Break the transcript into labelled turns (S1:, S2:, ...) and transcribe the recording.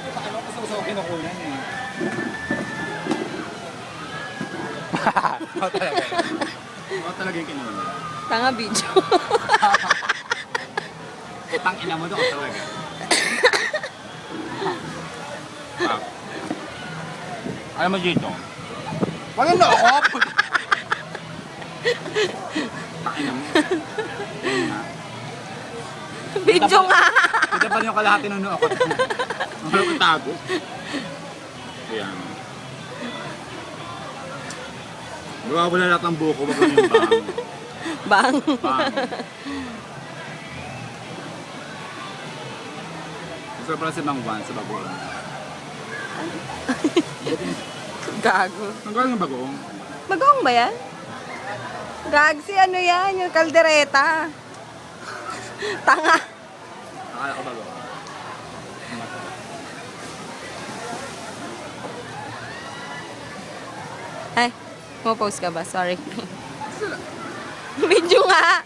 S1: puta ka lang kasi gusto ko kinukunan eh. Ako talaga. Ako talaga yung kinukunan.
S2: Tanga video.
S1: Putang ina mo doon talaga. Alam mo dito? Wala na ako! Pakina mo. Ayun nga.
S2: Video nga.
S1: Kita pa rin yung kalahati ng noo ako. Ang ko tago. Ayan. Wala lahat ng buko, wag lang yung bang.
S2: Bang.
S1: Bang. Gusto pala si Mang Juan sa bagoong.
S2: Gago.
S1: Ang galing ng bagoong.
S2: Magong ba yan? Gag, si ano yan? Yung kaldereta. Tanga.
S1: Akala ko bagoong.
S2: Ay, mo-post ka ba? Sorry. Video nga.